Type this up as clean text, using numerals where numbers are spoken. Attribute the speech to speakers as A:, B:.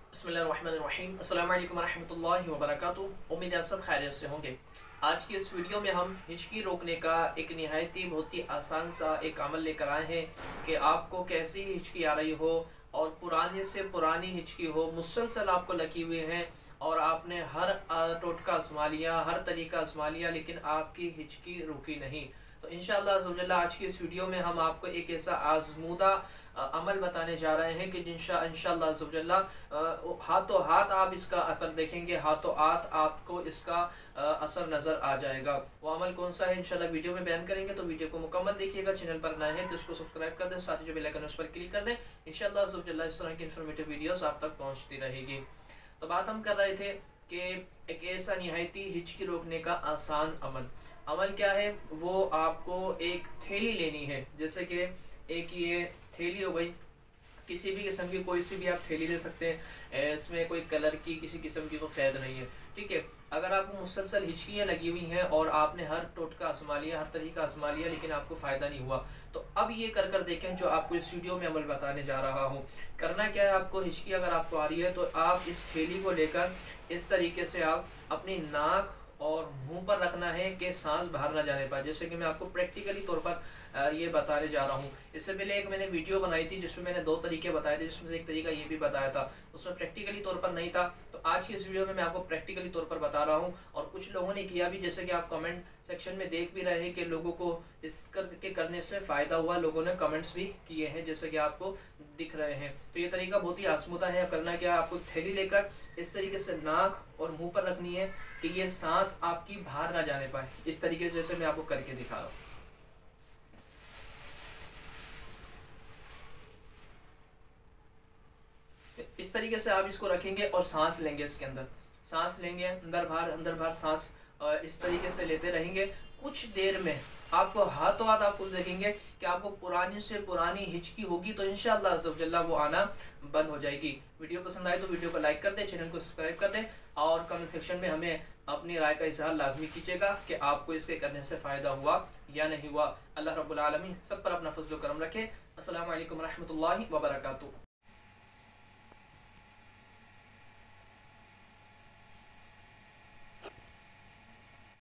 A: बिस्मिल्लाहिर्रहमानिर्रहीम। अस्सलामु अलैकुम वरहमतुल्लाहि वबरकातुहू। उम्मीद है सब खैरियत से होंगे। आज की इस वीडियो में हम हिचकी रोकने का एक निहायती बहुत ही आसान सा एक अमल लेकर आए हैं कि आपको कैसी हिचकी आ रही हो और पुराने से पुरानी हिचकी हो, मुसलसल आपको लगी हुई है और आपने हर टोटका आजमा लिया, हर तरीका आजमा लिया, लेकिन आपकी हिचकी रुकी नहीं। तो इंशाअल्लाह अज़्ज़वजल्ला आज की इस वीडियो में हम आपको एक ऐसा आजमूदा अमल बताने जा रहे हैं कि इंशाअल्लाह अज़्ज़वजल्ला हाथों हाथ आप इसका असर देखेंगे, हाथों हाथ आपको इसका असर नज़र आ जाएगा। वो अमल कौन सा है इंशाअल्लाह वीडियो में बयान करेंगे, तो वीडियो को मुकम्मल देखिएगा। चैनल पर नए हैं तो इसको सब्सक्राइब कर दें, साथ ही जो बेल आइकन उस पर क्लिक कर दें। इंशाअल्लाह अज़्ज़वजल्ला इस तरह की इन्फॉर्मेटिव वीडियोस आप तक पहुँचती रहेगी। तो बात हम कर रहे थे कि एक ऐसा निहायती हिचकी रोकने का आसान अमल क्या है। वो आपको एक थैली लेनी है, जैसे कि एक ये थैली हो गई, किसी भी किस्म की कोई सी भी आप थैली ले सकते हैं, इसमें कोई कलर की किसी किस्म की तो कैद नहीं है, ठीक है। अगर आपको मुसलसल हिचकियाँ लगी हुई हैं और आपने हर टोटका आजमा लिया, हर तरीका आजमा लिया, लेकिन आपको फ़ायदा नहीं हुआ, तो अब ये कर देखें जो आपको इस वीडियो में अमल बताने जा रहा हूँ। करना क्या है, आपको हिचकी अगर आपको आ रही है तो आप इस थैली को लेकर इस तरीके से आप अपनी नाक और मुंह पर रखना है कि सांस बाहर ना जाने पाए, जैसे कि मैं आपको प्रैक्टिकली तौर पर ये बताने जा रहा हूँ। इससे पहले एक मैंने वीडियो बनाई थी जिसमें मैंने 2 तरीके बताए थे, जिसमें से एक तरीका ये भी बताया था, उसमें प्रैक्टिकली तौर पर नहीं था। तो आज की इस वीडियो में मैं आपको प्रैक्टिकली तौर पर बता रहा हूँ और कुछ लोगों ने किया भी, जैसे कि आप कमेंट सेक्शन में देख भी रहे हैं कि लोगों को इस करने से फ़ायदा हुआ, लोगों ने कमेंट्स भी किए हैं जैसे कि आपको दिख रहे हैं। तो ये तरीका बहुत ही आजमूदा है। करना क्या है, आपको थैली लेकर इस तरीके से नाक और मुंह पर रखनी है कि ये सांस आपकी बाहर ना जाने पाए, इस तरीके से जैसे मैं आपको करके दिखा रहा हूँ। इस तरीके से आप इसको रखेंगे और सांस लेंगे, इसके अंदर सांस लेंगे, अंदर बाहर सांस इस तरीके से लेते रहेंगे। कुछ देर में आपको हाथों हाथ आप कुछ देखेंगे कि आपको पुरानी से पुरानी हिचकी होगी, तो इंशाअल्लाह अज़्ज़वजल्ला वो आना बंद हो जाएगी। वीडियो पसंद आए तो वीडियो को लाइक कर दें, चैनल को सब्सक्राइब कर दें और कमेंट सेक्शन में हमें अपनी राय का इजहार लाजमी कीजिएगा कि आपको इसके करने से फ़ायदा हुआ या नहीं हुआ। अल्लाह रब्बुल आलमीन सब पर अपना फज़ल व करम रखे। अस्सलामु अलैकुम रहमतुल्लाहि व बरकातुहू।